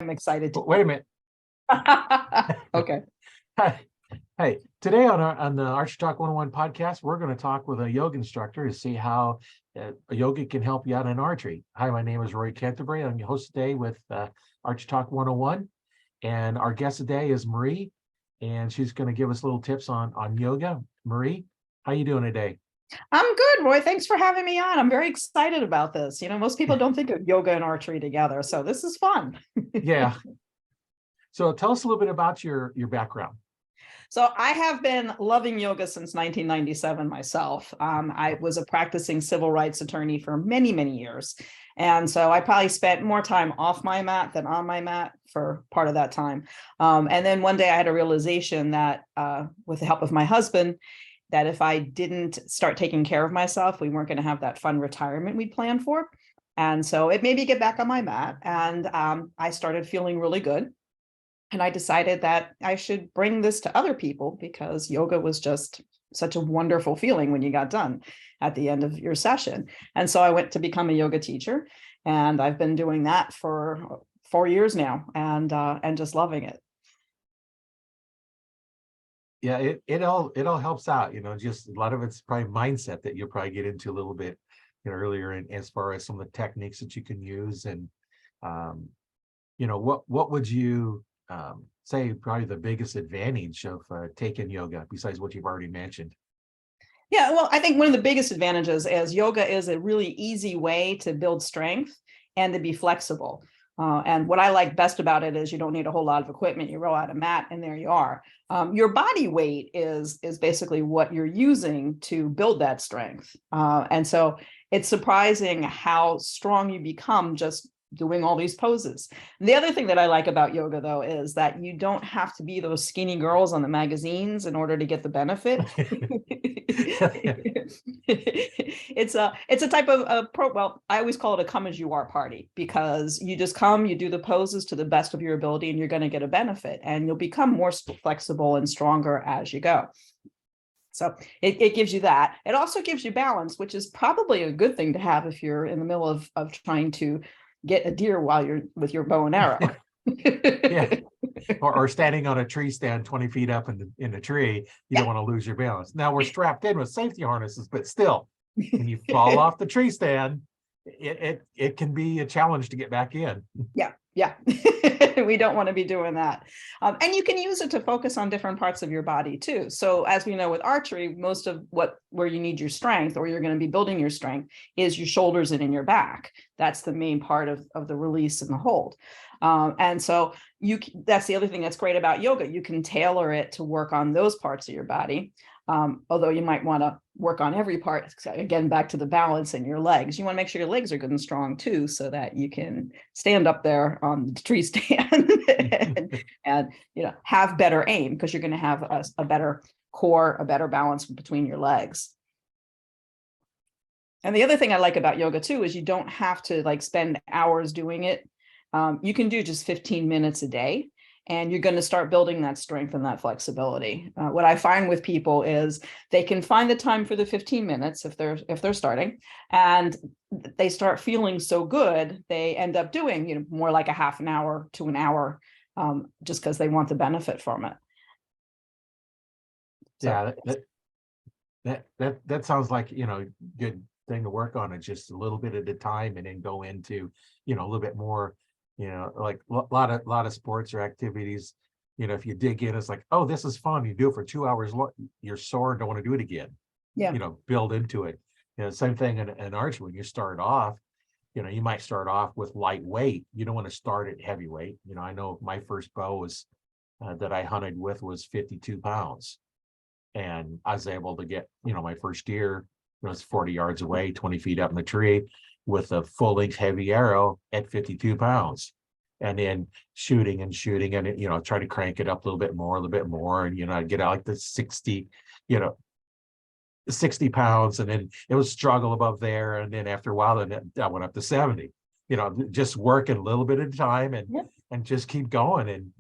I'm excited to. Wait a minute. Okay. Hey, today on the Archery Talk 101 podcast, we're going to talk with a yoga instructor to see how yoga can help you out in archery. Hi, my name is Roy Canterbury. I'm your host today with Archery Talk 101, and our guest today is Marie, and she's going to give us little tips on yoga. Marie, how you doing today? I'm good, Roy. Thanks for having me on. I'm very excited about this. Most people don't think of yoga and archery together, so this is fun. Yeah. So tell us a little bit about your background. So I have been loving yoga since 1997 myself. I was a practicing civil rights attorney for many, many years. And so I probably spent more time off my mat than on my mat for part of that time. And then one day I had a realization that with the help of my husband, that if I didn't start taking care of myself, we weren't going to have that fun retirement we'd planned for. And so it made me get back on my mat, and I started feeling really good. And I decided that I should bring this to other people because yoga was just such a wonderful feeling when you got done at the end of your session. And so I went to become a yoga teacher, and I've been doing that for 4 years now, and just loving it. Yeah, it all helps out, just a lot of it's probably mindset that you'll probably get into a little bit, earlier, and as far as some of the techniques that you can use. And what would you say probably the biggest advantage of taking yoga besides what you've already mentioned? Yeah, well, I think one of the biggest advantages is yoga is a really easy way to build strength and to be flexible. And what I like best about it is you don't need a whole lot of equipment. You roll out a mat and there you are. Your body weight is basically what you're using to build that strength. And so it's surprising how strong you become just doing all these poses. And the other thing that I like about yoga, though, is that you don't have to be those skinny girls on the magazines in order to get the benefit. It's a type of well, I always call it a come as you are party, because you just come, you do the poses to the best of your ability, and you're going to get a benefit, and you'll become more flexible and stronger as you go. So it gives you that. It also gives you balance, which is probably a good thing to have if you're in the middle of trying to get a deer while you're with your bow and arrow. Yeah. Or standing on a tree stand 20 feet up in the tree, you don't want to lose your balance. Now we're strapped in with safety harnesses, but still, when you fall off the tree stand, it can be a challenge to get back in. Yeah. We don't want to be doing that. And you can use it to focus on different parts of your body too. So as we know with archery, most of where you need your strength, or you're going to be building your strength, is your shoulders and in your back. That's the main part of the release and the hold. And so that's the other thing that's great about yoga. You can tailor it to work on those parts of your body. Although you might want to work on every part, again, back to the balance in your legs. You want to make sure your legs are good and strong too, so that you can stand up there on the tree stand and have better aim, because you're going to have a better core, a better balance between your legs. And the other thing I like about yoga too is you don't have to spend hours doing it. You can do just 15 minutes a day, and you're going to start building that strength and that flexibility. What I find with people is they can find the time for the 15 minutes if they're starting, and they start feeling so good, they end up doing more like a half an hour to an hour, just because they want the benefit from it. So, yeah, that sounds like good thing to work on. It's just a little bit at a time, and then go into a little bit more. Like a lot of sports or activities, if you dig in, it's like, oh, this is fun. You do it for 2 hours, you're sore and don't want to do it again. Yeah. Build into it. Same thing in archery. When you start off, you might start off with lightweight. You don't want to start at heavyweight. I know my first bow was that I hunted with was 52 pounds, and I was able to get my first deer. It was 40 yards away, 20 feet up in the tree, with a full-length heavy arrow at 52 pounds, and then shooting and try to crank it up a little bit more. And, I'd get out like the 60 pounds, and then it was struggle above there. And then after a while, then I went up to 70, just working a little bit at a time, and just keep going. And,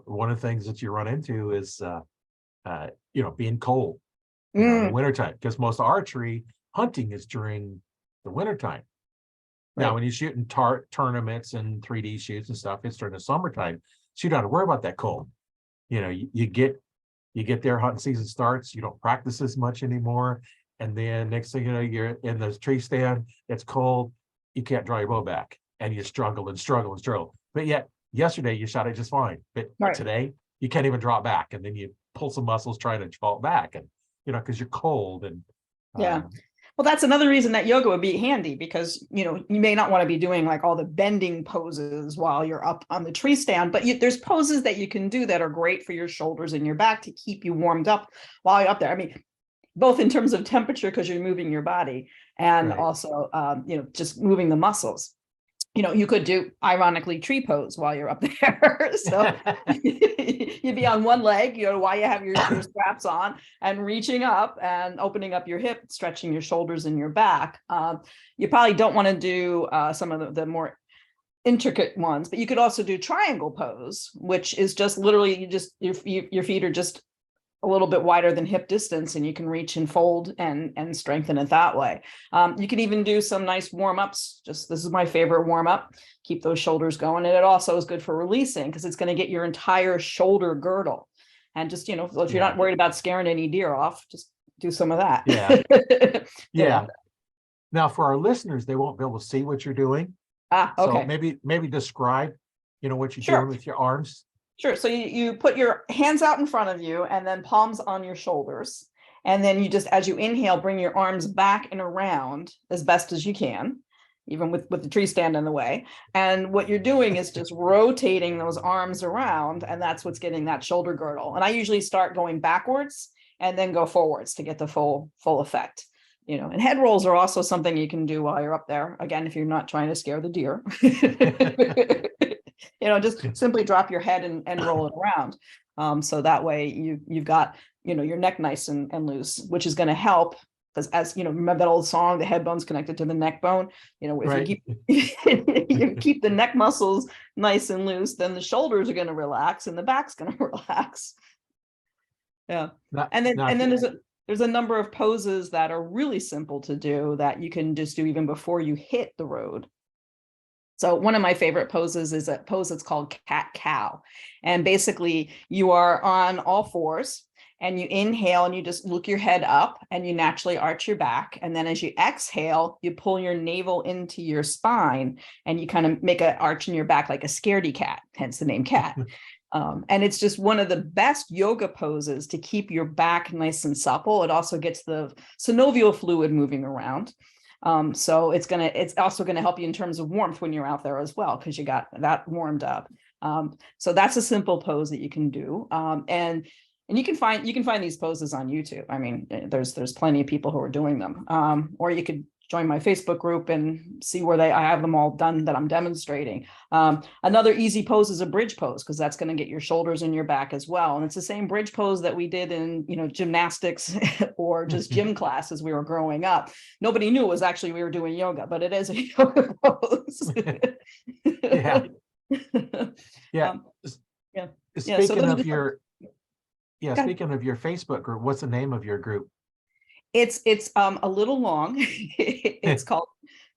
one of the things that you run into is, being cold, in the wintertime, because most archery hunting is during the wintertime. Now, when you shoot in tournaments and 3D shoots and stuff, it's during the summertime. So you don't have to worry about that cold. You know, you get there, hunting season starts, you don't practice as much anymore. And then next thing you know, you're in the tree stand, it's cold, you can't draw your bow back. And you struggle and struggle and struggle. But yet yesterday you shot it just fine. But today you can't even draw it back. And then you pull some muscles trying to draw it back. And you know, because you're cold. And well, that's another reason that yoga would be handy, because, you know, you may not want to be doing like all the bending poses while you're up on the tree stand, but there's poses that you can do that are great for your shoulders and your back to keep you warmed up while you're up there. I mean, both in terms of temperature, because you're moving your body, and also, you know, just moving the muscles. You know, you could do, ironically, tree pose while you're up there. So you'd be on one leg, you know, while you have your straps on, and reaching up and opening up your hip, stretching your shoulders and your back. You probably don't want to do some of the more intricate ones, but you could also do triangle pose, which is just literally your feet are just a little bit wider than hip distance, and you can reach and fold and strengthen it that way. You can even do some nice warm-ups. This is my favorite warm-up. Keep those shoulders going. And it also is good for releasing, because it's going to get your entire shoulder girdle. And just, you know, if you're not worried about scaring any deer off, just do some of that. Yeah. Now, for our listeners, they won't be able to see what you're doing. Okay. So maybe describe, you know, what you're doing with your arms. Sure. So you put your hands out in front of you, and then palms on your shoulders. And then you just, as you inhale, bring your arms back and around as best as you can, even with the tree stand in the way. And what you're doing is just rotating those arms around, and that's what's getting that shoulder girdle. And I usually start going backwards and then go forwards to get the full effect. You know, and head rolls are also something you can do while you're up there. Again, if you're not trying to scare the deer. You know, just simply drop your head and roll it around. So that way you've got, you know, your neck nice and loose, which is going to help, because, as you know, remember that old song, the head bone's connected to the neck bone. You know, if you keep the neck muscles nice and loose, then the shoulders are going to relax and the back's going to relax. Yeah. And then there's a number of poses that are really simple to do that you can just do even before you hit the road. So one of my favorite poses is a pose that's called cat-cow. And basically you are on all fours, and you inhale and you just look your head up, and you naturally arch your back. And then as you exhale, you pull your navel into your spine, and you kind of make an arch in your back like a scaredy cat, hence the name cat. And it's just one of the best yoga poses to keep your back nice and supple. It also gets the synovial fluid moving around. So it's also going to help you in terms of warmth when you're out there as well, because you got that warmed up. So that's a simple pose that you can do. And you can find these poses on YouTube. I mean, there's plenty of people who are doing them. Or you could join my Facebook group and see where I have them all done that I'm demonstrating. Another easy pose is a bridge pose, because that's going to get your shoulders and your back as well. And it's the same bridge pose that we did in, you know, gymnastics or just gym class as we were growing up. Nobody knew it was actually we were doing yoga, but it is a yoga pose. Speaking of your Facebook group, what's the name of your group? It's a little long. It's called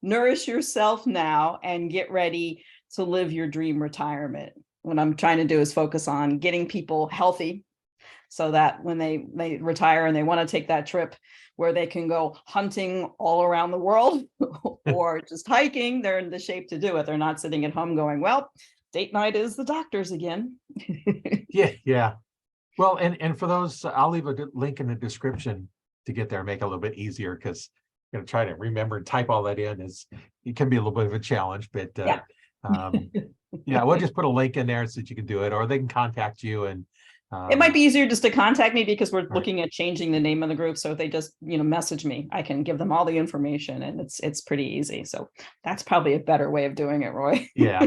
Nourish Yourself Now and Get Ready to Live Your Dream Retirement. What I'm trying to do is focus on getting people healthy, so that when they retire and they want to take that trip where they can go hunting all around the world or just hiking, they're in the shape to do it. They're not sitting at home going, well, date night is the doctor's again. Yeah. Well, and for those, I'll leave a good link in the description to get there, make it a little bit easier, because try to remember and type all that in it can be a little bit of a challenge, but we'll just put a link in there so that you can do it, or they can contact you. And it might be easier just to contact me, because we're looking at changing the name of the group. So if they just, message me, I can give them all the information, and it's pretty easy. So that's probably a better way of doing it, Roy. Yeah.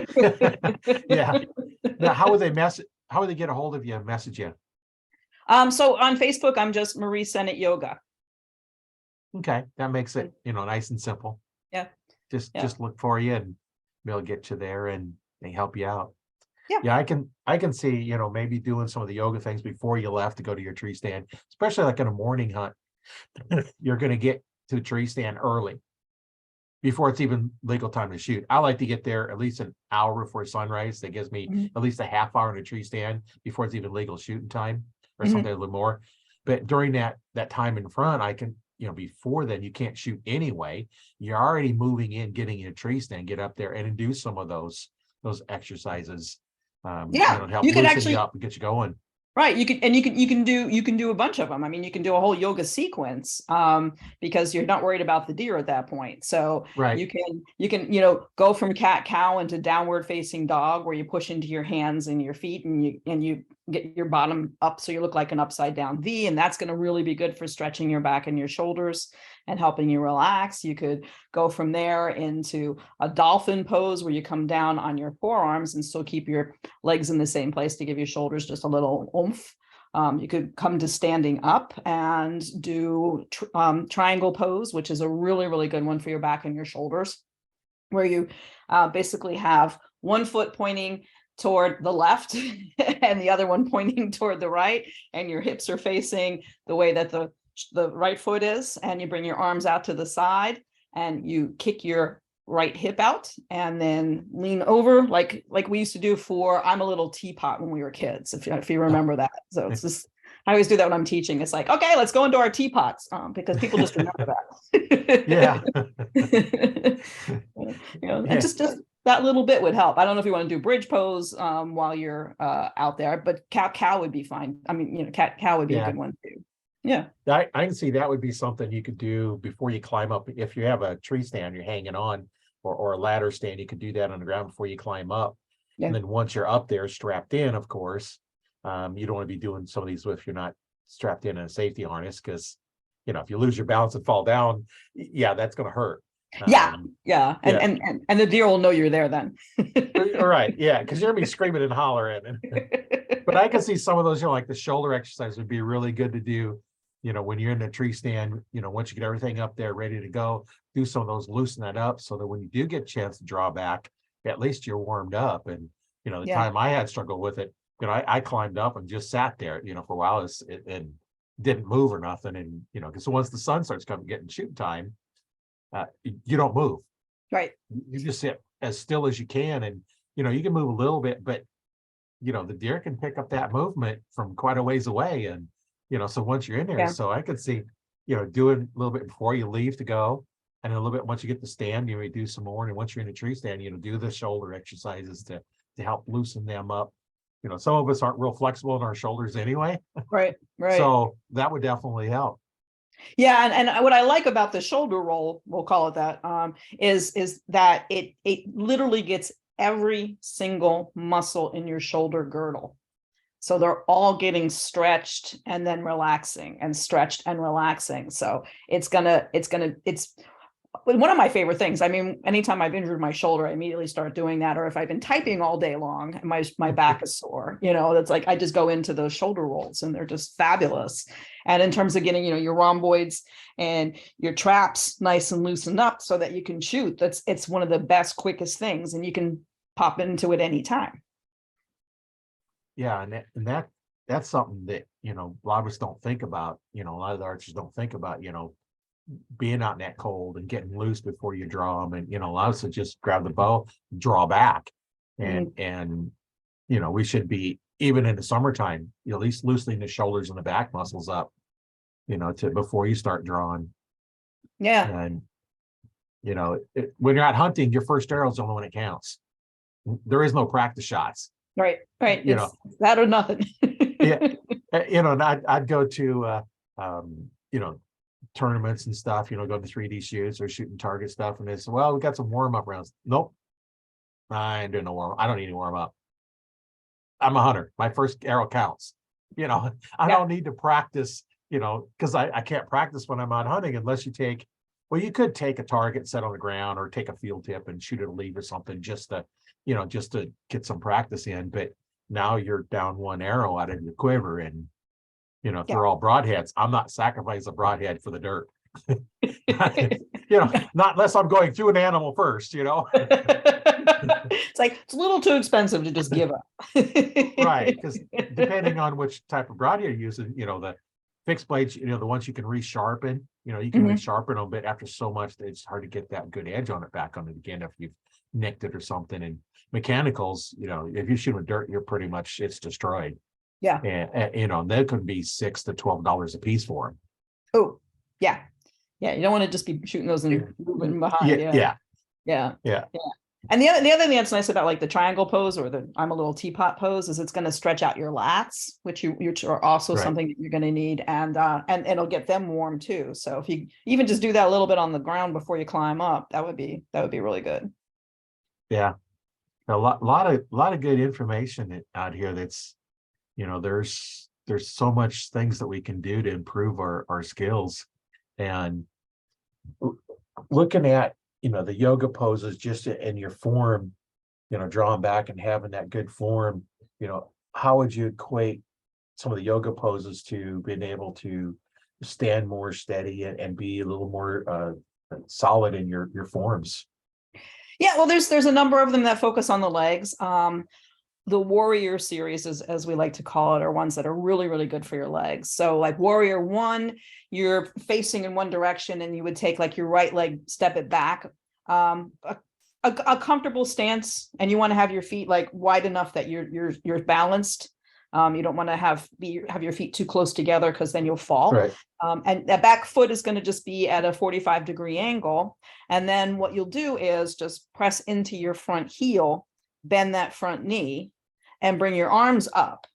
Now, how would they get a hold of you and message you? So on Facebook, I'm just Marie Sennetr Yoga. Okay, that makes it, nice and simple. Yeah. Just look for you, and we'll get you there, and they help you out. Yeah. I can see, maybe doing some of the yoga things before you left to go to your tree stand, especially like in a morning hunt. You're going to get to the tree stand early. before it's even legal time to shoot. I like to get there at least an hour before sunrise. That gives me Mhm. at least a half hour in a tree stand before it's even legal shooting time, or Mhm. something a little more. But during that time in front, I can, before then you can't shoot anyway. You're already moving in, getting in a tree stand, get up there and then do some of those exercises, Yeah, to help you could loosen you actually. up and get you going. Right. You can do a bunch of them. I mean, you can do a whole yoga sequence, because you're not worried about the deer at that point. So Right. you can go from cat cow into downward facing dog, where you push into your hands and your feet, and you get your bottom up so you look like an upside down V, and that's going to really be good for stretching your back and your shoulders and helping you relax. You could go from there into a dolphin pose, where you come down on your forearms and still keep your legs in the same place to give your shoulders just a little oomph. You could come to standing up and do triangle pose, which is a really, really good one for your back and your shoulders, where you basically have one foot pointing toward the left and the other one pointing toward the right, and your hips are facing the way that the right foot is, and you bring your arms out to the side and you kick your right hip out and then lean over like we used to do for I'm a Little Teapot when we were kids, if you remember that. So it's just, I always do that when I'm teaching. It's like, okay, let's go into our teapots, because people just remember Yeah. that. And Yeah. just that little bit would help. I don't know if you want to do bridge pose while you're out there, but cat cow would be fine. I mean, cat cow would be a Yeah. good one too. Yeah. I can see that would be something you could do before you climb up. If you have a tree stand you're hanging on, or a ladder stand, you could do that on the ground before you climb up. Yeah. And then once you're up there strapped in, of course, you don't want to be doing some of these if you're not strapped in a safety harness, because if you lose your balance and fall down, yeah, that's going to hurt. Yeah. Yeah. And, Yeah. and the deer will know you're there then. All right. Yeah, because you're gonna be screaming and hollering. But I can see some of those, like the shoulder exercise would be really good to do, when you're in the tree stand, once you get everything up there ready to go, do some of those, loosen that up so that when you do get a chance to draw back, at least you're warmed up. And, the Yeah. time I had struggled with it, I climbed up and just sat there, for a while, and didn't move or nothing. And, because once the sun starts getting shooting time, you don't move. Right. You just sit as still as you can, and you can move a little bit, but the deer can pick up that movement from quite a ways away. And so once you're in there, Yeah. so I could see doing a little bit before you leave to go, and a little bit once you get the stand, you may do some more. And once you're in the tree stand, do the shoulder exercises to help loosen them up. Some of us aren't real flexible in our shoulders anyway, Right. Right. so that would definitely help. Yeah, and what I like about the shoulder roll, we'll call it that, is that it literally gets every single muscle in your shoulder girdle. So they're all getting stretched and then relaxing, and stretched and relaxing. So it's one of my favorite things. I mean, anytime I've injured my shoulder, I immediately start doing that. Or if I've been typing all day long and my back is sore, that's like, I just go into those shoulder rolls and they're just fabulous. And in terms of getting, your rhomboids and your traps nice and loosened up so that you can shoot, it's one of the best, quickest things, and you can pop into it anytime. Yeah, and that's something that a lot of us don't think about. A lot of the archers don't think about. Being out in that cold and getting loose before you draw them, and a lot of us just grab the bow, draw back, and we should be, even in the summertime, at least loosening the shoulders and the back muscles up, to before you start drawing. Yeah. And when you're out hunting, your first arrow is the only one that counts. There is no practice shots. Right. It's that or nothing. Yeah. And I'd go to tournaments and stuff, go to 3D shoots or shooting target stuff, and they say, well, we got some warm-up rounds. Nope, I ain't doing no warm-up. I don't need any warm-up. I'm a hunter. My first arrow counts. I don't need to practice, because I can't practice when I'm out hunting unless you take, well, you could take a target, set on the ground, or take a field tip and shoot at a lead or something, just to get some practice in. But now you're down one arrow out of your quiver, and if they're all broadheads, I'm not sacrificing a broadhead for the dirt. Not unless I'm going through an animal first, It's like, it's a little too expensive to just give up. Right, because depending on which type of broadhead you're using, fixed blades, the ones you can resharpen, you can resharpen them, but after so much, it's hard to get that good edge on it back on it again if you've nicked it or something. And mechanicals, if you shoot with dirt, it's destroyed. Yeah. And they could be $6 to $12 a piece for them. Oh, yeah. Yeah. You don't want to just be shooting those and moving behind. Yeah. And the other thing that's nice about like the triangle pose or the I'm a little teapot pose is it's going to stretch out your lats, which are also something that you're going to need, and it'll get them warm too. So if you even just do that a little bit on the ground before you climb up, that would be really good. Yeah, a lot of good information out here. That's there's so much things that we can do to improve our skills, and looking at the yoga poses just in your form, drawing back and having that good form, how would you equate some of the yoga poses to being able to stand more steady and be a little more solid in your forms? Yeah, well, there's a number of them that focus on the legs. The warrior series, as we like to call it, are ones that are really, really good for your legs. So like warrior 1, you're facing in one direction and you would take like your right leg, step it back, a comfortable stance, and you want to have your feet like wide enough that you're balanced. You don't want to have your feet too close together because then you'll fall. Right. And that back foot is going to just be at a 45-degree angle. And then what you'll do is just press into your front heel, bend that front knee, and bring your arms up.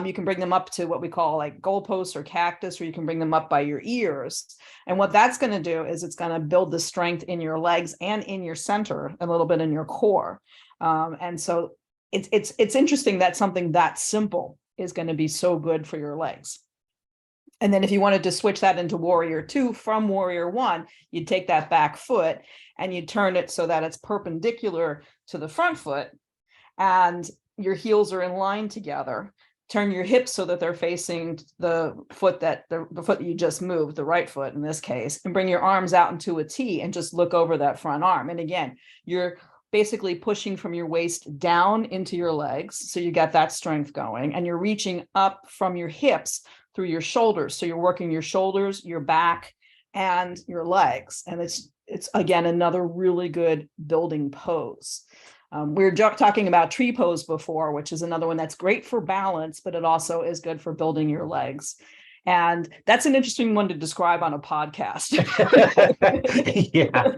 You can bring them up to what we call like goalposts or cactus, or you can bring them up by your ears. And what that's going to do is it's going to build the strength in your legs and in your center, a little bit in your core. And so it's interesting that something that simple is going to be so good for your legs. And then if you wanted to switch that into warrior 2 from warrior 1, you'd take that back foot and you turn it so that it's perpendicular to the front foot and your heels are in line together. Turn your hips so that they're facing the foot that you just moved, the right foot in this case, and bring your arms out into a T and just look over that front arm. And again, you're basically pushing from your waist down into your legs. So you got that strength going, and you're reaching up from your hips through your shoulders. So you're working your shoulders, your back, and your legs. And it's again, another really good building pose. We were talking about tree pose before, which is another one that's great for balance, but it also is good for building your legs. And that's an interesting one to describe on a podcast. Yeah.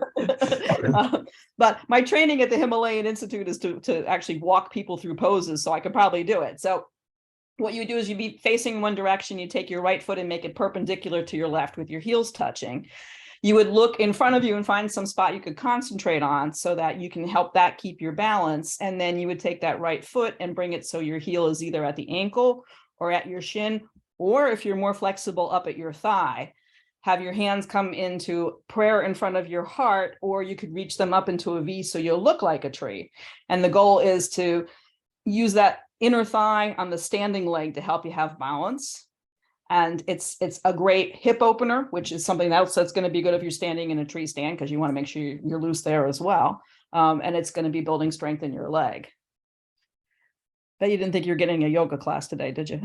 But my training at the Himalayan Institute is to actually walk people through poses, so I could probably do it. So what you do is you'd be facing one direction, you take your right foot and make it perpendicular to your left with your heels touching. You would look in front of you and find some spot you could concentrate on so that you can help that keep your balance. And then you would take that right foot and bring it so your heel is either at the ankle or at your shin, or if you're more flexible, up at your thigh. Have your hands come into prayer in front of your heart, or you could reach them up into a V so you'll look like a tree. And the goal is to use that inner thigh on the standing leg to help you have balance. And it's a great hip opener, which is something else that's going to be good if you're standing in a tree stand, because you want to make sure you're loose there as well. And it's going to be building strength in your leg. Bet you didn't think you were getting a yoga class today, did you?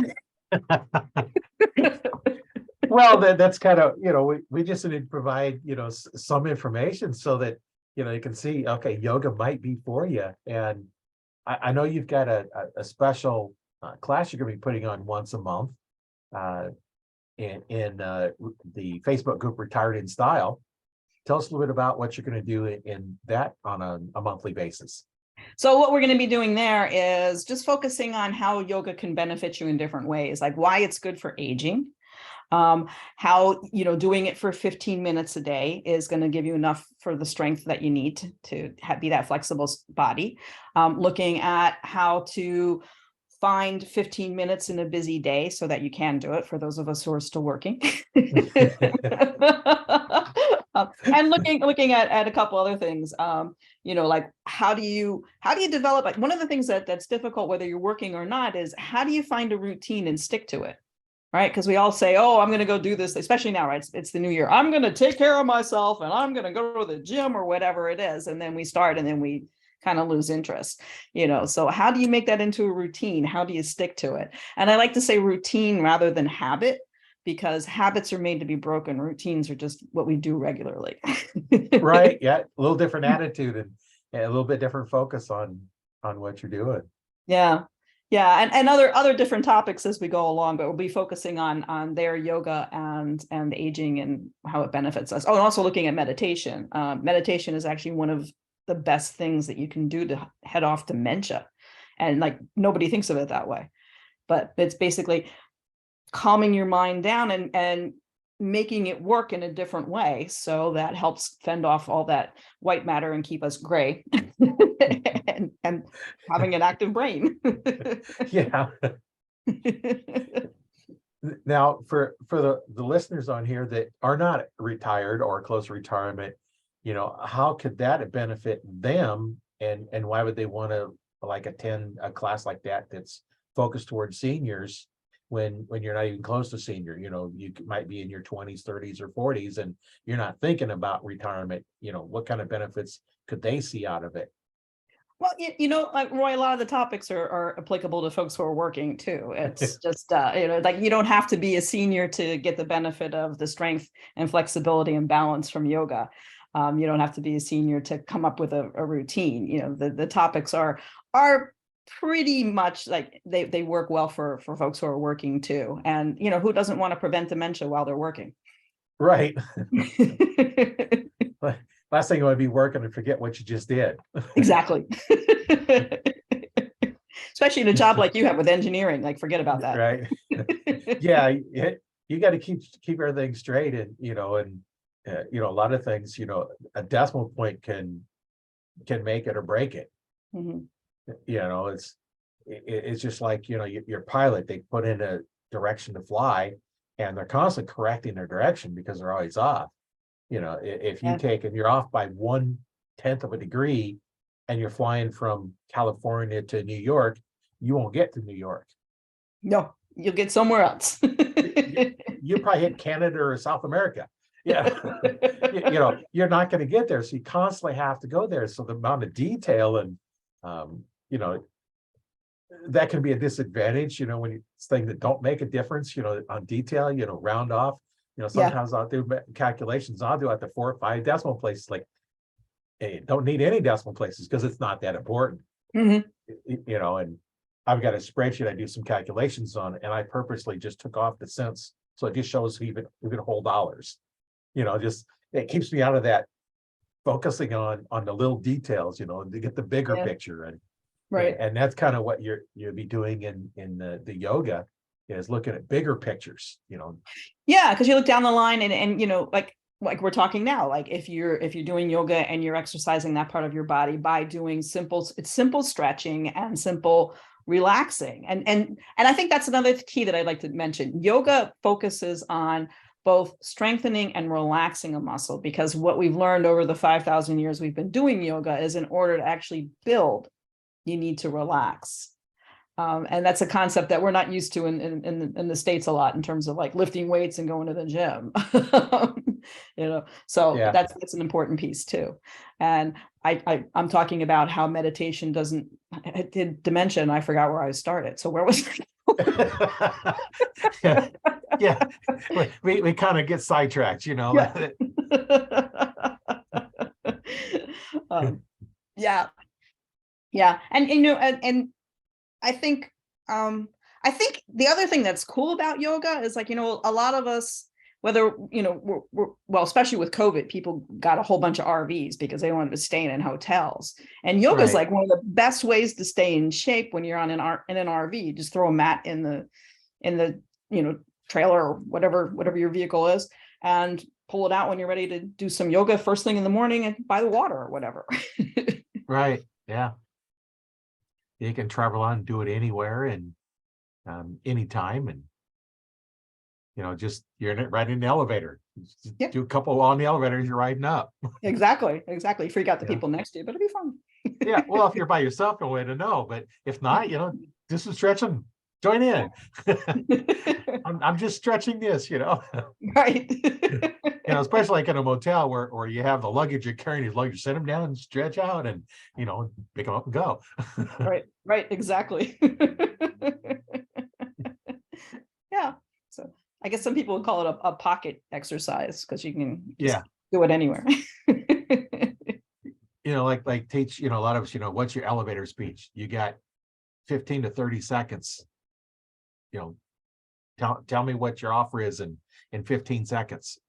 Well, that's kind of, we just need to provide, some information so that, you can see, okay, yoga might be for you. And I know you've got a special class you're going to be putting on once a month. In the Facebook group Retired in Style. Tell us a little bit about what you're going to do in that on a monthly basis. So what we're going to be doing there is just focusing on how yoga can benefit you in different ways, like why it's good for aging, how, doing it for 15 minutes a day is going to give you enough for the strength that you need to be that flexible body, looking at how to find 15 minutes in a busy day so that you can do it for those of us who are still working. And looking at a couple other things, like how do you develop, like one of the things that's difficult, whether you're working or not, is how do you find a routine and stick to it? Right. Because we all say, oh, I'm going to go do this, especially now, right? It's the new year. I'm going to take care of myself and I'm going to go to the gym or whatever it is. And then we start and then we kind of lose interest, so how do you make that into a routine? How do you stick to it? And I like to say routine rather than habit, because habits are made to be broken. Routines are just what we do regularly. Right. Yeah. A little different attitude and a little bit different focus on what you're doing. Yeah. Yeah. And other different topics as we go along, but we'll be focusing on their yoga and aging and how it benefits us. Oh, and also looking at meditation. Meditation is actually one of the best things that you can do to head off dementia. And like nobody thinks of it that way. But it's basically calming your mind down and making it work in a different way. So that helps fend off all that white matter and keep us gray and having an active brain. Yeah. Now, for the listeners on here that are not retired or close to retirement, how could that benefit them, and why would they want to like attend a class like that that's focused towards seniors when you're not even close to senior? You might be in your 20s, 30s, or 40s, and you're not thinking about retirement. What kind of benefits could they see out of it? Well, like Roy, a lot of the topics are applicable to folks who are working too. It's just, like you don't have to be a senior to get the benefit of the strength and flexibility and balance from yoga. You don't have to be a senior to come up with a routine. The topics are pretty much like they work well for folks who are working too. And, who doesn't want to prevent dementia while they're working? Right. Last thing you want to be working and forget what you just did. Exactly. Especially in a job like you have with engineering, like forget about that. Right. Yeah, you got to keep everything straight, and a lot of things, a decimal point can make it or break it. Mm-hmm. It's just like your pilot, they put in a direction to fly, and they're constantly correcting their direction because they're always off. If you take and you're off by 1/10 of a degree and you're flying from California to New York, you won't get to New York. No, you'll get somewhere else. You probably hit Canada or South America. Yeah. You're not going to get there. So you constantly have to go there. So the amount of detail and, that can be a disadvantage, when it's things that don't make a difference, on detail, round off. Sometimes I'll do calculations. I'll do at the 4 or 5 decimal places. Like, hey, don't need any decimal places because it's not that important. Mm-hmm. And I've got a spreadsheet I do some calculations on, and I purposely just took off the cents, so it just shows even whole dollars. Just it keeps me out of that focusing on the little details. To get the bigger picture, and right, and that's kind of what you'll be doing in the yoga, is looking at bigger pictures. Yeah, because you look down the line and like we're talking now, like if you're doing yoga and you're exercising that part of your body by doing simple stretching and simple relaxing. And I think that's another key that I'd like to mention. Yoga focuses on both strengthening and relaxing a muscle, because what we've learned over the 5,000 years we've been doing yoga is in order to actually build, you need to relax. And that's a concept that we're not used to in the States a lot, in terms of like lifting weights and going to the gym. So that's an important piece too. And I'm talking about how meditation did dementia, and I forgot where I started. So where was yeah. We kind of get sidetracked, Yeah. Yeah. And I think the other thing that's cool about yoga is like, a lot of us, whether, well, especially with COVID, people got a whole bunch of RVs because they wanted to stay in hotels. And yoga is like one of the best ways to stay in shape when you're in an RV. Just throw a mat in the trailer or whatever your vehicle is, and pull it out when you're ready to do some yoga first thing in the morning and by the water or whatever. Right. Yeah. You can travel on and do it anywhere and anytime, and just you're right in the elevator. Do a couple on the elevator as you're riding up. Exactly. Freak out the people next to you, but it'll be fun. Yeah. Well, if you're by yourself, no way to know. But if not, do some stretching. Join in. I'm just stretching this, Right. Especially like in a motel where you have the luggage you're carrying, your luggage, set them down and stretch out, and pick them up and go. Right. Exactly. Yeah. So I guess some people would call it a pocket exercise because you can just Yeah. do it anywhere. Like teach, a lot of us, what's your elevator speech? You got 15 to 30 seconds. Tell me what your offer is in 15 seconds.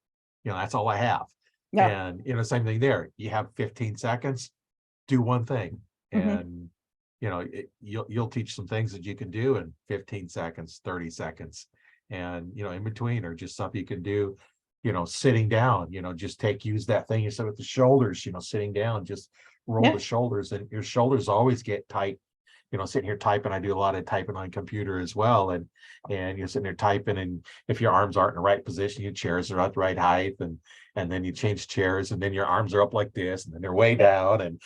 That's all I have. Yeah. And, same thing there. You have 15 seconds, do one thing. And, you'll teach some things that you can do in 15 seconds, 30 seconds. And, in between are just stuff you can do, sitting down, just use that thing you said with the shoulders, sitting down, just roll the shoulders, and your shoulders always get tight. Sitting here typing, I do a lot of typing on computer as well. And you're sitting there typing, and if your arms aren't in the right position, your chairs are at the right height, and then you change chairs, and then your arms are up like this, and then they're way down. And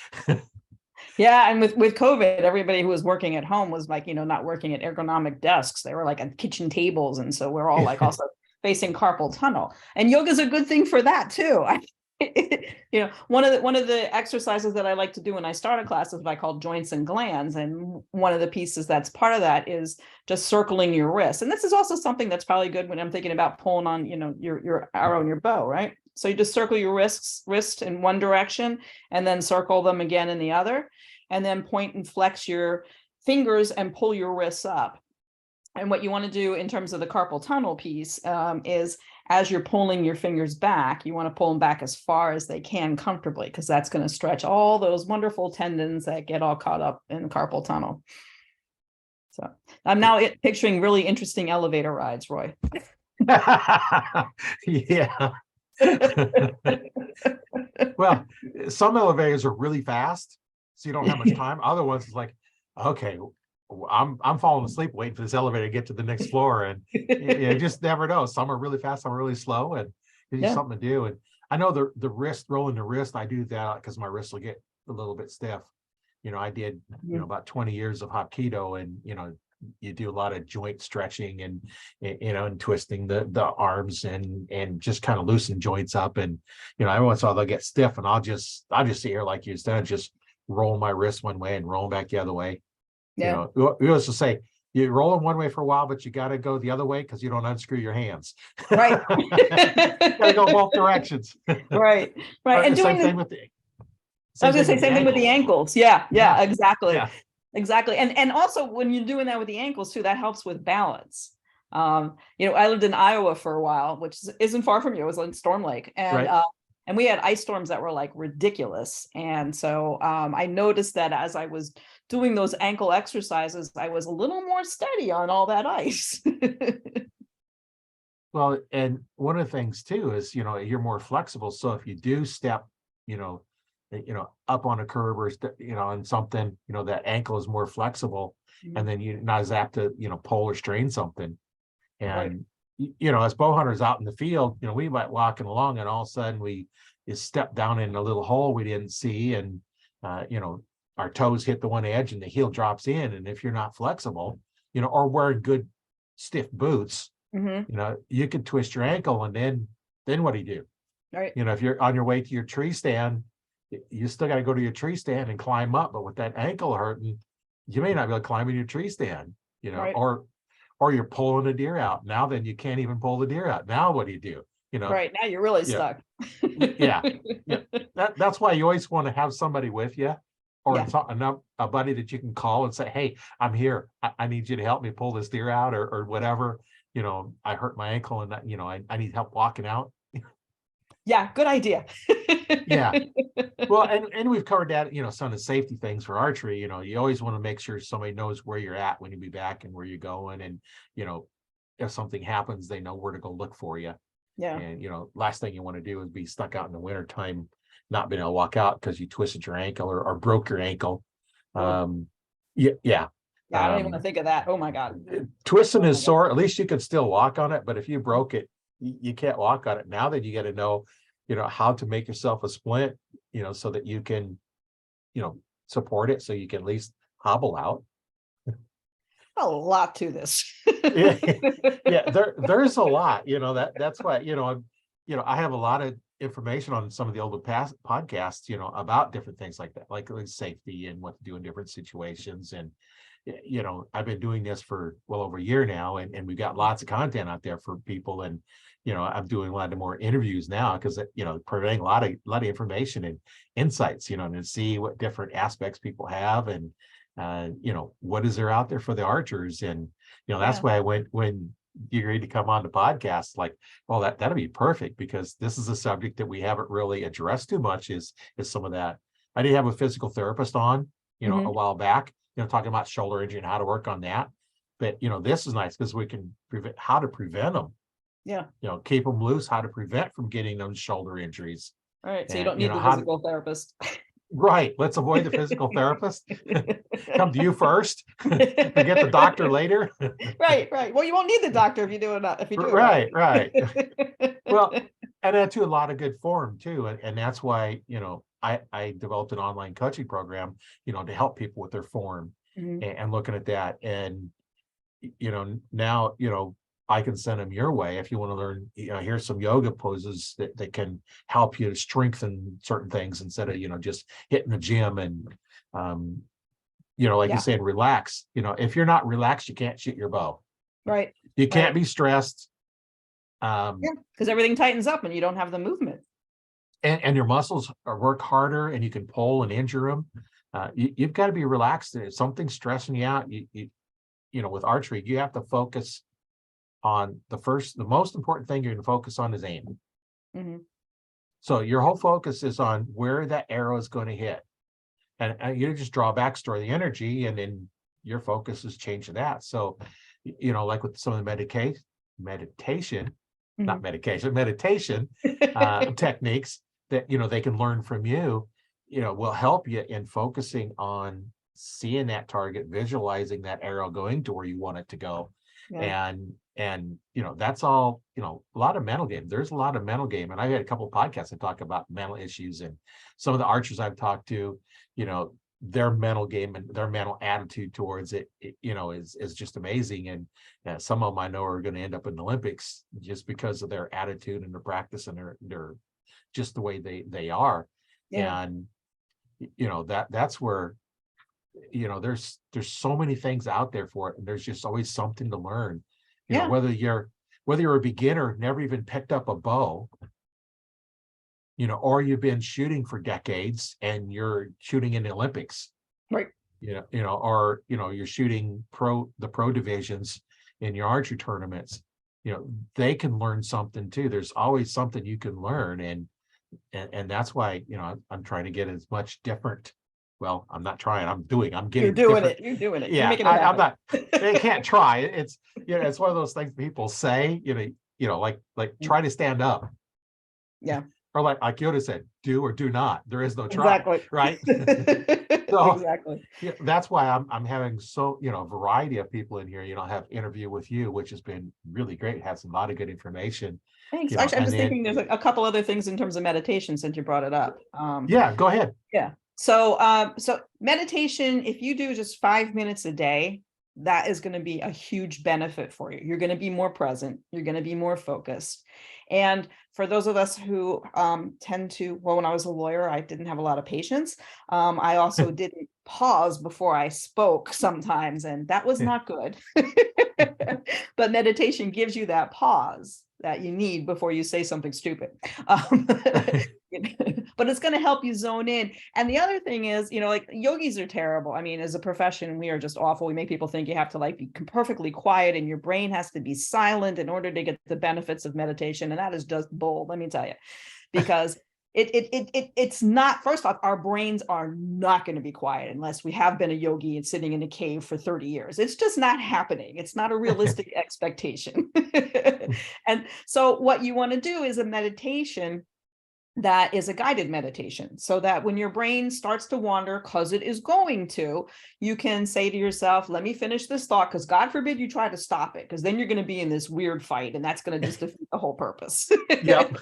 yeah, and with COVID, everybody who was working at home was like, not working at ergonomic desks. They were like at kitchen tables. And so we're all like also facing carpal tunnel. And yoga is a good thing for that too. One of the exercises that I like to do when I start a class is what I call joints and glands. And one of the pieces that's part of that is just circling your wrists. And this is also something that's probably good when I'm thinking about pulling on, your arrow and your bow, right? So you just circle your wrist in one direction and then circle them again in the other, and then point and flex your fingers and pull your wrists up. And what you want to do in terms of the carpal tunnel piece is as you're pulling your fingers back, you want to pull them back as far as they can comfortably, because that's going to stretch all those wonderful tendons that get all caught up in the carpal tunnel. So I'm now picturing really interesting elevator rides, Roy. Yeah. Well, some elevators are really fast, so you don't have much time. Other ones is like, okay, I'm falling asleep waiting for this elevator to get to the next floor, and you just never know. Some are really fast, some are really slow, and it's something to do. And I know the wrist, rolling the wrist, I do that because my wrists will get a little bit stiff. I did about 20 years of Hapkido, and you do a lot of joint stretching and and twisting the arms and just kind of loosen joints up. And every once in a while they'll get stiff, and I'll just sit here like you said, just roll my wrist one way and roll them back the other way. We used to say you roll them one way for a while, but you got to go the other way because you don't unscrew your hands. Right. Got to go both directions. Right. And doing same with the. I was going to say same thing with the ankles. Yeah, exactly. Yeah. Exactly. And also when you're doing that with the ankles too, that helps with balance. I lived in Iowa for a while, which isn't far from you. It was in Storm Lake. And and we had ice storms that were like ridiculous. And so I noticed that as I was doing those ankle exercises, I was a little more steady on all that ice. Well, and one of the things too is, you're more flexible. So if you do step, up on a curb or, on something, that ankle is more flexible, and then you're not as apt to, pull or strain something. And, as bow hunters out in the field, we might walking along and all of a sudden we just step down in a little hole we didn't see. And, our toes hit the one edge and the heel drops in. And if you're not flexible, or wearing good stiff boots, you could twist your ankle, and then what do you do? Right. If you're on your way to your tree stand, you still got to go to your tree stand and climb up. But with that ankle hurting, you may not be able to climb in your tree stand, Right. or you're pulling a deer out. Now then you can't even pull the deer out. Now what do you do? Right. Now you're really stuck. Yeah. That's why you always want to have somebody with you, or a buddy that you can call and say, hey, I'm here. I need you to help me pull this deer out, or whatever. I hurt my ankle, and I need help walking out. Yeah, good idea. Yeah. Well, and we've covered that, some of the safety things for archery. You always want to make sure somebody knows where you're at when you be back and where you're going. And, if something happens, they know where to go look for you. Yeah. And, last thing you want to do is be stuck out in the wintertime, not being able to walk out because you twisted your ankle or broke your ankle. Yeah. Yeah, I don't even want to think of that. Oh my God. Twisting is sore. At least you could still walk on it. But if you broke it, you can't walk on it. Now that you got to know, how to make yourself a splint, so that you can, support it, so you can at least hobble out. A lot to this. Yeah, there's a lot, that's why, I have a lot of information on some of the older past podcasts, about different things like that, like safety and what to do in different situations. And, you know, I've been doing this for well over a year now, and we've got lots of content out there for people. And, you know, I'm doing a lot of more interviews now because, you know, providing a lot of information and insights, you know, and to see what different aspects people have, and, you know, what is there out there for the archers. And, you know, that's Yeah. why I went, when you agreed to come on the podcast, like, well, that'll be perfect, because this is a subject that we haven't really addressed too much, is some of that. I did have a physical therapist on, you know, a while back, you know, talking about shoulder injury and how to work on that. But, you know, this is nice because we can prevent, how to prevent them, Yeah. you know, keep them loose, how to prevent from getting those shoulder injuries. All right. So you And, don't you need know, the how to, physical therapist. right, let's avoid the physical therapist. Come to you first, forget the doctor later. Right, right. Well, you won't need the doctor if you do it if you do it Right, right. right. Well, and that to a lot of good form too. And that's why, you know, I developed an online coaching program, you know, to help people with their form, Mhm. and looking at that. And, you know, now, you know, I can send them your way if you want to learn, you know, here's some yoga poses that can help you strengthen certain things instead of, you know, just hitting the gym. And, um, you know, like you Yeah, said, relax. You know, if you're not relaxed, you can't shoot your bow. right, You can't right. be stressed. Yeah, because everything tightens up and you don't have the movement. And your muscles are work harder, and you can pull and injure them. You've got to be relaxed. If something's stressing you out, you know, with archery, you have to focus on the most important thing you're going to focus on is aim. Mhm. So your whole focus is on where that arrow is going to hit. And you just draw back, store the energy, and then your focus is changed to that. So, you know, like with some of the meditation, not Mhm. medication, meditation techniques that, you know, they can learn from you, you know, will help you in focusing on seeing that target, visualizing that arrow going to where you want it to go. Yeah, And you know, that's all, you know, a lot of mental game. There's a lot of mental game. And I've had a couple of podcasts that talk about mental issues, and some of the archers I've talked to, you know, their mental game and their mental attitude towards it, you know, is just amazing. And some of them I know are going to end up in the Olympics just because of their attitude and their practice, and their just the way they are. yeah, And you know, that's where, you know, there's so many things out there for it, and there's just always something to learn. You know, yeah, whether you're a beginner, never even picked up a bow, you know, or you've been shooting for decades and you're shooting in the Olympics, right. or, you know, you're shooting the pro divisions in your archery tournaments, you know, they can learn something too. There's always something you can learn. And that's why, you know, I'm trying to get as much different. Well, I'm not trying, I'm You're getting doing different. it. You're doing it. You're Yeah, making it I'm happen. not, they can't try. It's, you know, it's one of those things people say, like try to stand up. Yeah, Or like Yoda said, do or do not. There is no try, exactly. right? So Exactly. yeah, that's why I'm having so, you know, a variety of people in here. You know, I have interview with you, which has been really great. Has a lot of good information, Thanks. you know, Actually, I'm and just then thinking there's a couple other things in terms of meditation since you brought it up. yeah, go ahead. Yeah. So meditation, if you do just 5 minutes a day, that is going to be a huge benefit for you. You're going to be more present. You're going to be more focused. And for those of us who tend to, well, when I was a lawyer, I didn't have a lot of patience. I also didn't pause before I spoke sometimes, and that was not good. But meditation gives you that pause that you need before you say something stupid. But it's going to help you zone in. And the other thing is, you know, like yogis are terrible. I mean, as a profession, we are just awful. We make people think you have to like be perfectly quiet and your brain has to be silent in order to get the benefits of meditation. And that is just bull, let me tell you, because it's not, first off, our brains are not going to be quiet unless we have been a yogi and sitting in a cave for 30 years. It's just not happening. It's not a realistic expectation. And so what you want to do is a meditation that is a guided meditation, so that when your brain starts to wander, because it is going to, you can say to yourself, let me finish this thought, because God forbid you try to stop it, because then you're going to be in this weird fight and that's going to just defeat the whole purpose. Yep.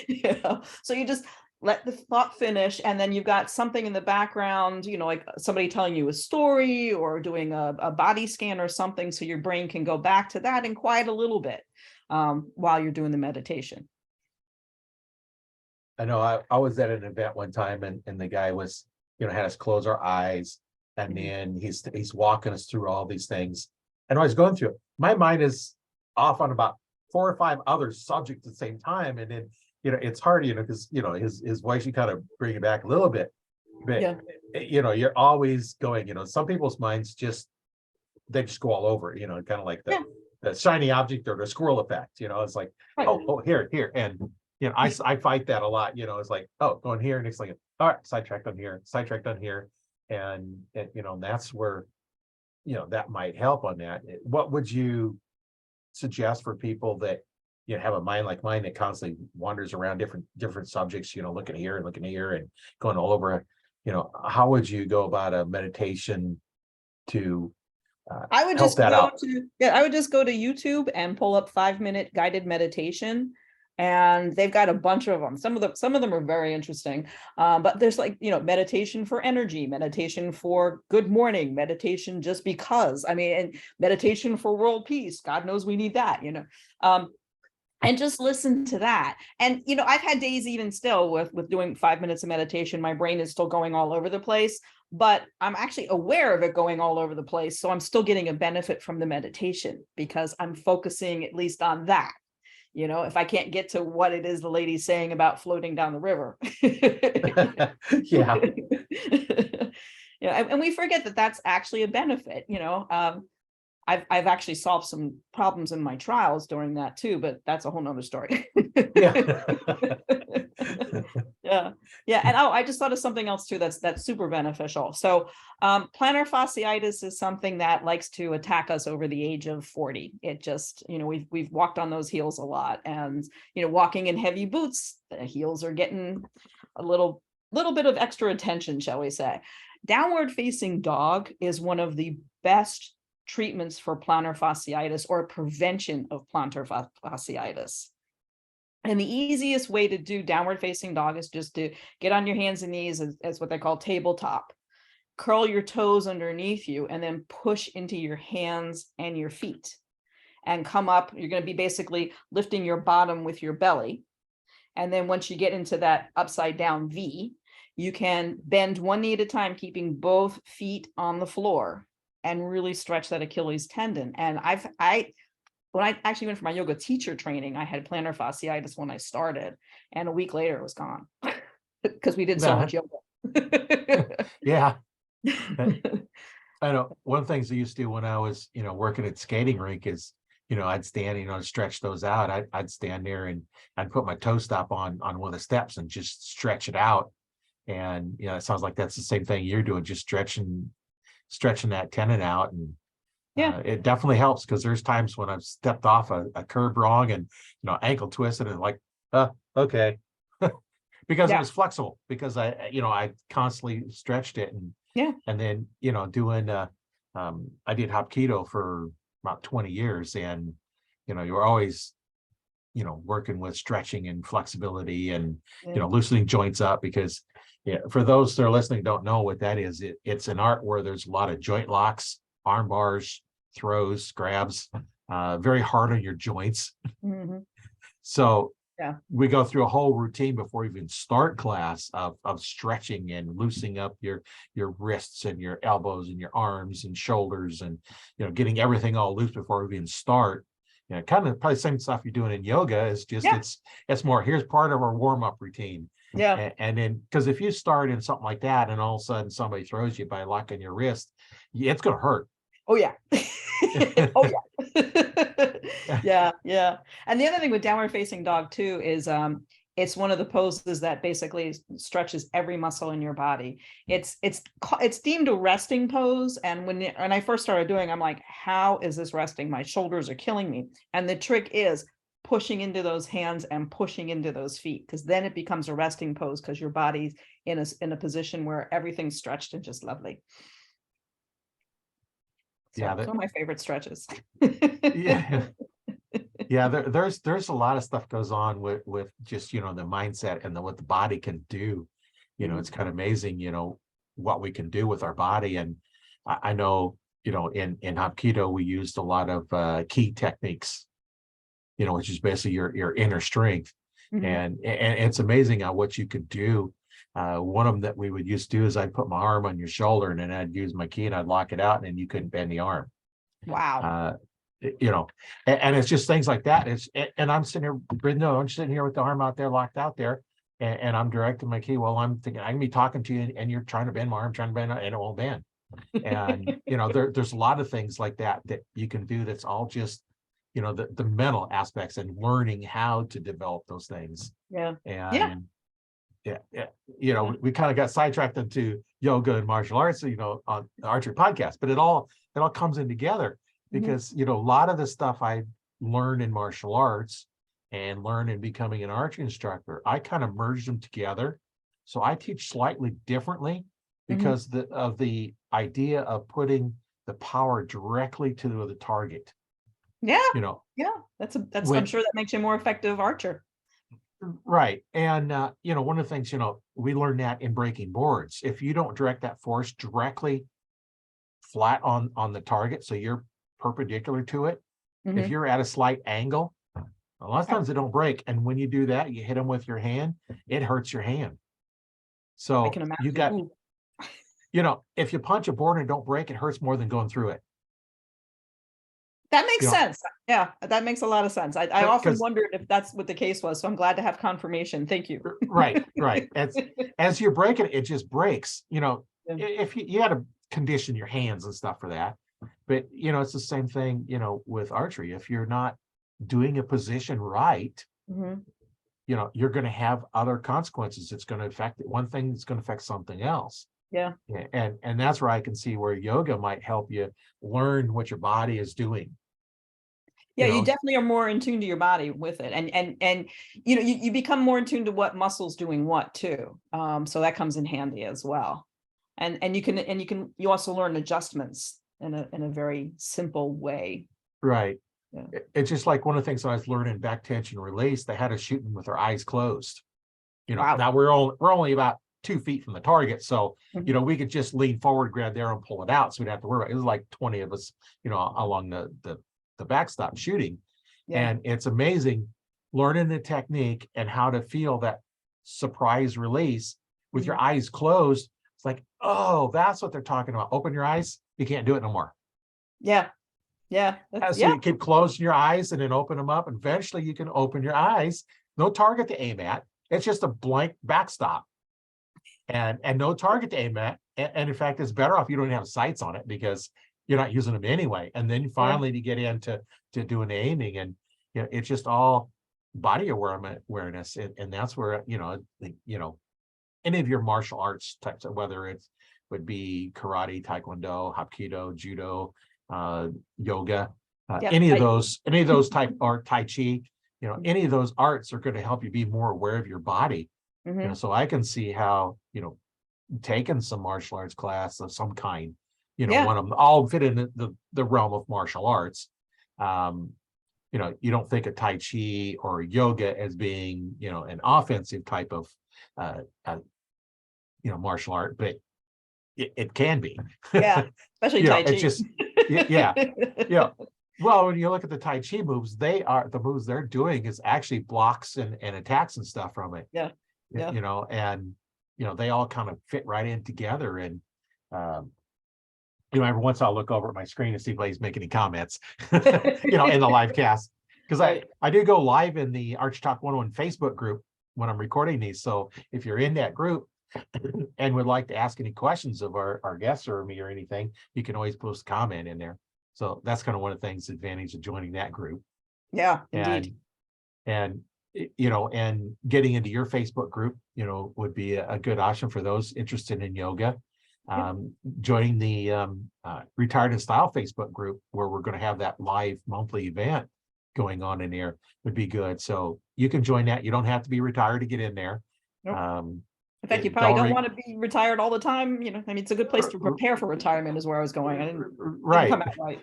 You know? So you just let the thought finish, and then you've got something in the background, you know, like somebody telling you a story or doing a body scan or something, so your brain can go back to that and quiet a little bit while you're doing the meditation. I know I was at an event one time, and the guy was, you know, had us close our eyes, And Mhm. then he's walking us through all these things. And I was going through it. My mind is off on about 4 or 5 other subjects at the same time. And then, it's hard, because, his voice, you kind of bring it back a little bit. But, Yeah. you're always going, some people's minds they just go all over, kind of like the, Yeah. the shiny object or the squirrel effect, it's like, Right. oh, here. And, I fight that a lot, it's like, oh, going here. And it's like, all right, sidetracked on here. And that's where, that might help on that. What would you suggest for people that have a mind like mine that constantly wanders around different subjects, looking here and looking here and going all over, how would you go about a meditation to I would help just that go out? to, yeah, I would just go to YouTube and pull up 5-minute guided meditation. And they've got a bunch of them. Some of them are very interesting. But there's like, meditation for energy, meditation for good morning, meditation just because. I mean, and meditation for world peace. God knows we need that, and just listen to that. And I've had days even still with doing 5 minutes of meditation, my brain is still going all over the place, but I'm actually aware of it going all over the place, so I'm still getting a benefit from the meditation because I'm focusing at least on that. If I can't get to what it is the lady's saying about floating down the river. Yeah. Yeah, and we forget that that's actually a benefit. I've actually solved some problems in my trials during that too, but that's a whole nother story. Yeah. Yeah. Yeah. And I just thought of something else too that's super beneficial. So plantar fasciitis is something that likes to attack us over the age of 40. It just, we've walked on those heels a lot. And walking in heavy boots, the heels are getting a little bit of extra attention, shall we say. Downward facing dog is one of the best treatments for plantar fasciitis or prevention of plantar fasciitis. And the easiest way to do downward facing dog is just to get on your hands and knees as what they call tabletop. Curl your toes underneath you and then push into your hands and your feet and come up. You're going to be basically lifting your bottom with your belly. And then once you get into that upside down V, you can bend one knee at a time, keeping both feet on the floor and really stretch that Achilles tendon. And when I actually went for my yoga teacher training, I had plantar fasciitis when I started, and a week later it was gone because we did so much yoga. Yeah. I know one of the things I used to do when I was, working at skating rink is, I'd stand, stretch those out. I'd stand there and I'd put my toe stop on one of the steps and just stretch it out. And, it sounds like that's the same thing you're doing, just stretching that tendon out. And Yeah. it definitely helps because there's times when I've stepped off a curb wrong and, ankle twisted and like, okay. Because it Yeah. was flexible because I constantly stretched it Yeah. and then, doing, I did Hapkido for about 20 years and, you were always, working with stretching and flexibility and, Yeah. loosening joints up because, yeah, for those that are listening, don't know what that is. It's an art where there's a lot of joint locks, arm bars, throws, grabs, very hard on your joints. Mhm. So Yeah. we go through a whole routine before we even start class of stretching and loosening up your wrists and your elbows and your arms and shoulders and getting everything all loose before we even start. Kind of probably the same stuff you're doing in yoga is just Yeah. it's more here's part of our warm-up routine. Yeah. And then because if you start in something like that and all of a sudden somebody throws you by locking your wrist, it's gonna hurt. Oh yeah. Oh yeah. Yeah, yeah. And the other thing with downward facing dog too is it's one of the poses that basically stretches every muscle in your body. It's deemed a resting pose, and when I first started doing, I'm like, how is this resting? My shoulders are killing me. And the trick is pushing into those hands and pushing into those feet, because then it becomes a resting pose because your body's in a position where everything's stretched and just lovely. So Yeah, it's one of my favorite stretches. yeah. Yeah, there's a lot of stuff goes on with just the mindset and what the body can do. It's kind of amazing, what we can do with our body. And I know, in Hapkido we used a lot of key techniques, which is basically your inner strength. Mhm. And it's amazing how what you could do One of them that we would used to do is I'd put my arm on your shoulder and then I'd use my key and I'd lock it out and then you couldn't bend the arm. Wow. You know, and it's just things like that. And I'm sitting here, no, I'm sitting here with the arm out there, locked out there, and I'm directing my key. Well, I'm thinking I can be talking to you and you're trying to bend my arm, trying to bend, and it won't bend. And, you know, there's a lot of things like that you can do. That's all just, you know, the mental aspects and learning how to develop those things. Yeah. And yeah. You know, we kind of got sidetracked into yoga and martial arts, you know, on the Archery podcast, but it all comes in together because, you know, a lot of the stuff I learned in martial arts and learned in becoming an archery instructor, I kind of merged them together. So I teach slightly differently because of the idea of putting the power directly to the target. Yeah. You know, that's I'm sure that makes you a more effective archer. Right. And, you know, one of the things, you know, we learned that in breaking boards, if you don't direct that force directly flat on the target, so you're perpendicular to it, if you're at a slight angle, a lot of times they don't break. And when you do that, you hit them with your hand, it hurts your hand. So you got, you know, if you punch a board and don't break, it hurts more than going through it. That makes sense. Yeah, that makes a lot of sense. I often wondered if that's what the case was. So I'm glad to have confirmation. Thank you. Right. As you're breaking it, it just breaks. You know, if you had to condition your hands and stuff for that. But, you know, it's the same thing, you know, with archery. If you're not doing a position right, you know, you're going to have other consequences. It's going to affect one thing, it's going to affect something else. Yeah. And that's where I can see where yoga might help you learn what your body is doing. Yeah, you definitely are more in tune to your body with it. And you know, you become more in tune to what muscles doing what too. So that comes in handy as well. And you also learn adjustments in a very simple way. Right. Yeah. It's just like one of the things that I was learning back tension release, they had us shooting with our eyes closed. You know, now we're only about 2 feet from the target. So, you know, we could just lean forward, grab the arrow and pull it out. So we'd have to worry about it. It was like 20 of us, you know, along the backstop shooting. And it's amazing learning the technique and how to feel that surprise release with your eyes closed. It's like, oh, that's what they're talking about. Open your eyes. You can't do it no more. Yeah. So you keep closing your eyes and then open them up. And eventually you can open your eyes. No target to aim at. It's just a blank backstop. And no target to aim at. And in fact, it's better off you don't have sights on it because you're not using them anyway. And then finally to get into doing the aiming, and you know, it's just all body awareness. And that's where, you know, any of your martial arts types, whether it would be karate, taekwondo, hapkido, judo, yoga, any of those type, or tai chi, you know, any of those arts are going to help you be more aware of your body. You know, so I can see how, you know, taking some martial arts class of some kind, you know, one of them all fit in the realm of martial arts. You know, you don't think of tai chi or yoga as being, you know, an offensive type of you know, martial art, but it can be. Especially tai chi. It's just yeah. Well, when you look at the tai chi moves, the moves they're doing is actually blocks and attacks and stuff from it. You know, and you know, they all kind of fit right in together. And you know, every once I'll look over at my screen and see if anybody's making any comments, you know, in the live cast. Because I do go live in the Archery Talk 101 Facebook group when I'm recording these. So if you're in that group and would like to ask any questions of our guests or me or anything, you can always post a comment in there. So that's kind of one of the things, advantage of joining that group. Yeah, indeed. And you know, and getting into your Facebook group, you know, would be a good option for those interested in yoga. Joining the Retired in Style Facebook group, where we're going to have that live monthly event going on in there, would be good. So you can join that. You don't have to be retired to get in there. In fact, you probably don't want to be retired all the time. You know, I mean, it's a good place to prepare for retirement is where I was going. I didn't come out right.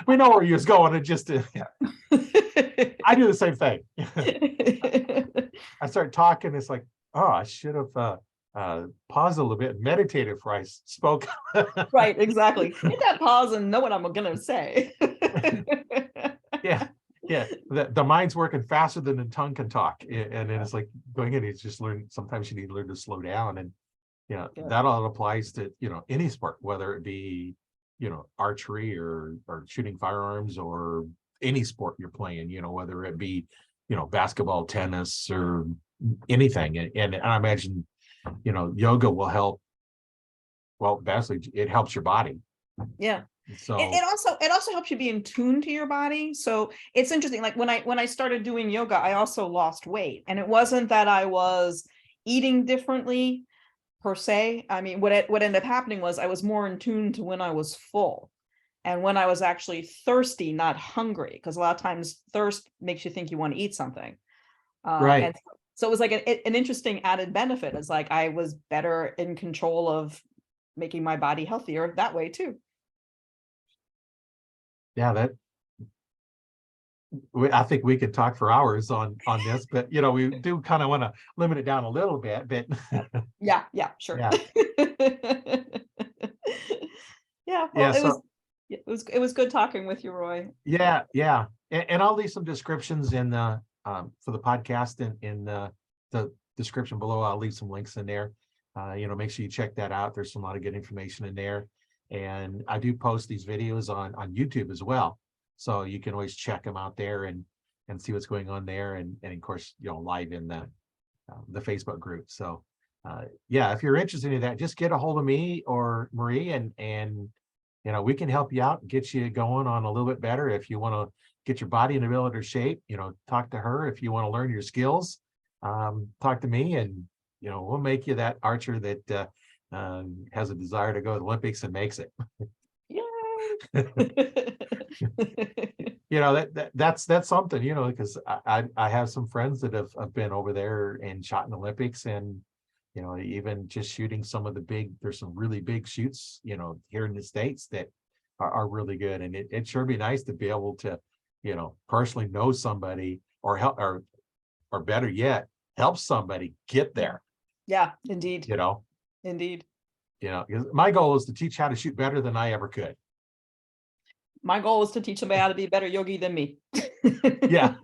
We know where you was going. It just I do the same thing. I start talking. It's like, oh, I should have paused a little bit and meditated before I spoke. Right, exactly. Hit that pause and know what I'm going to say. Yeah, Yeah, the mind's working faster than the tongue can talk. And then it's like going in, it's just learn, sometimes you need to learn to slow down. And, Yeah. that all applies to, any sport, whether it be, archery or shooting firearms or any sport you're playing, whether it be, basketball, tennis, or anything. And I imagine, yoga will help. Well, basically, it helps your body. Yeah. So It also helps you be in tune to your body. So it's interesting. Like when I started doing yoga, I also lost weight, and it wasn't that I was eating differently per se. I mean, what ended up happening was I was more in tune to when I was full and when I was actually thirsty, not hungry, because a lot of times thirst makes you think you want to eat something. right. And so it was like an interesting added benefit. It's like I was better in control of making my body healthier that way too. Yeah, I think we could talk for hours on this, but we do kind of want to limit it down a little bit. But Yeah, sure. yeah, Yeah, well, yeah. So it was good talking with you, Roy. yeah, and I'll leave some descriptions in the for the podcast in the description below. I'll leave some links in there. Make sure you check that out. There's a lot of good information in there, and I do post these videos on YouTube as well. So you can always check them out there and see what's going on there, and of course, live in the Facebook group. So yeah, if you're interested in that, just get a hold of me or Marie, and we can help you out and get you going on a little bit better. If you want to get your body in a better shape, talk to her. If you want to learn your skills, talk to me, and we'll make you that archer that has a desire to go to the Olympics and makes it. That's something, because I have some friends that have been over there and shot in the Olympics, and even just shooting some of there's some really big shoots, here in the States that are really good. And it sure be nice to be able to, personally know somebody or help, or better yet, help somebody get there. Yeah, indeed. Indeed. 'Cause my goal is to teach how to shoot better than I ever could. My goal is to teach somebody how to be a better yogi than me. Yeah.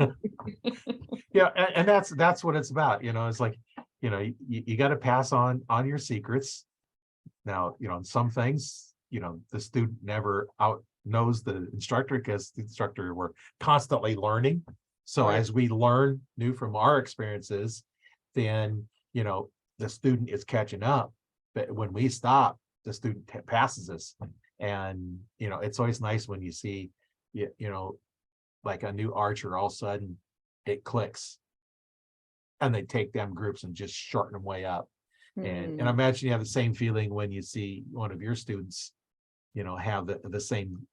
Yeah, and that's what it's about. It's like, you got to pass on your secrets. Now, some things, the student never out knows the instructor, because the instructor, we're constantly learning. So Right. as we learn new from our experiences, then, the student is catching up. But when we stop, the student passes us. And, it's always nice when you see, like a new archer, all of a sudden it clicks and they take them groups and just shorten them way up. And I imagine you have the same feeling when you see one of your students, have the same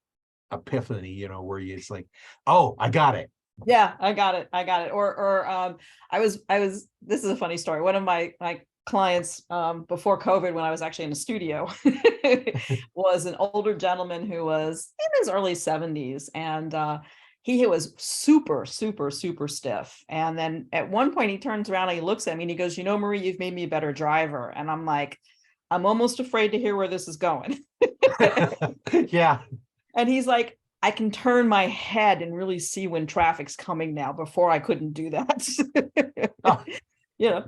epiphany, where it's like, oh, I got it. Yeah, I got it. Or I was this is a funny story. One of my clients before COVID, when I was actually in a studio, was an older gentleman who was in his early 70s, and he was super, super, super stiff. And then at one point he turns around and he looks at me and he goes, Marie, you've made me a better driver. And I'm like, I'm almost afraid to hear where this is going. Yeah. And he's like, I can turn my head and really see when traffic's coming now. Before I couldn't do that. Oh.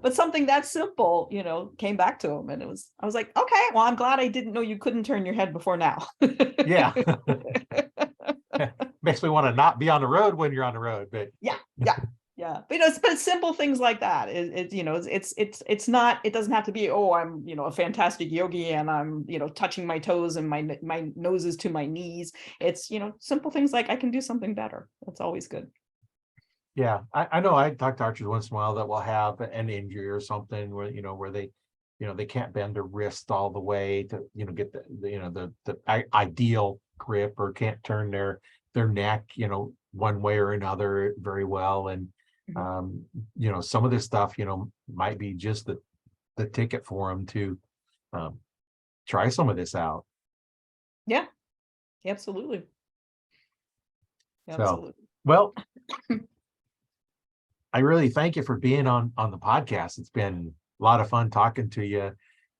But something that simple, came back to him. And I was like, okay, well, I'm glad I didn't know you couldn't turn your head before now. Yeah. Makes me want to not be on the road when you're on the road, but yeah. But it's simple things like that. It's not, it doesn't have to be, oh, I'm, a fantastic yogi and I'm, touching my toes and my nose is to my knees. It's, simple things like I can do something better. That's always good. Yeah, I know I talk to archers once in a while that will have an injury or something where, where they, they can't bend their wrist all the way to, get the ideal grip, or can't turn their neck, one way or another very well. And, some of this stuff, might be just the ticket for them to try some of this out. Yeah, absolutely. So, well, I really thank you for being on the podcast. It's been a lot of fun talking to you.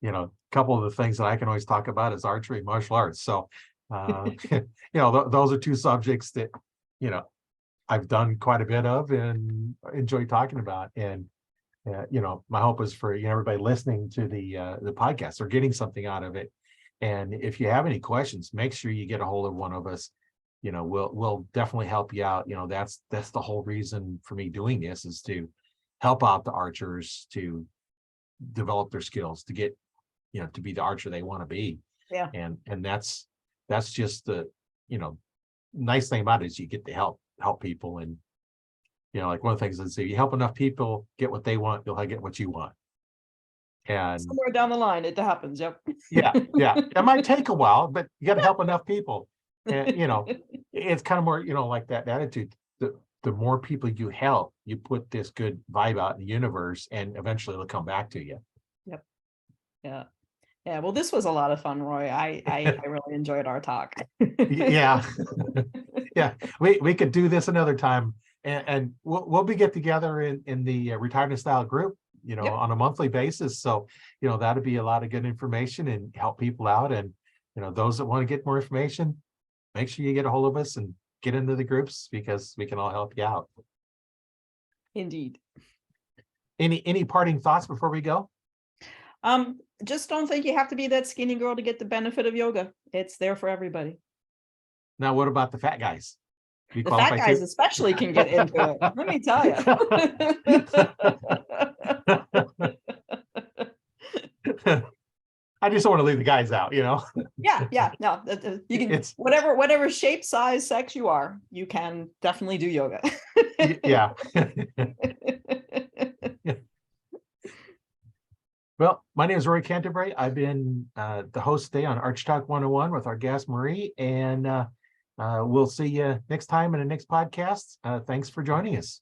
A couple of the things that I can always talk about is archery and martial arts. So, those are two subjects that, I've done quite a bit of and enjoy talking about. And my hope is for everybody listening to the podcast or getting something out of it. And if you have any questions, make sure you get a hold of one of us. We'll definitely help you out. That's the whole reason for me doing this, is to help out the archers to develop their skills, to get to be the archer they want to be. Yeah. And that's just the nice thing about it, is you get to help people. And like one of the things is, if you help enough people get what they want, you'll get what you want. And somewhere down the line it happens. Yep. yeah it might take a while, but you got to help enough people. And it's kind of more like that attitude. The more people you help, you put this good vibe out in the universe, and eventually it'll come back to you. Yep. Yeah, well, this was a lot of fun, Roy. I really enjoyed our talk. Yeah. Yeah, we could do this another time, and we'll be get together in the retirement style group, Yep. on a monthly basis. So that'd be a lot of good information and help people out. And those that want to get more information, make sure you get a hold of us and get into the groups, because we can all help you out. Indeed. Any parting thoughts before we go? Just don't think you have to be that skinny girl to get the benefit of yoga. It's there for everybody. Now, what about the fat guys? The fat guys especially can get into it. Let me tell you. I just don't want to leave the guys out, Yeah, no, you can, whatever shape, size, sex you are, you can definitely do yoga. Yeah. Well, my name is Roy Canterbury. I've been the host today on Archery Talk 101 with our guest Marie, and we'll see you next time in the next podcast. Thanks for joining us.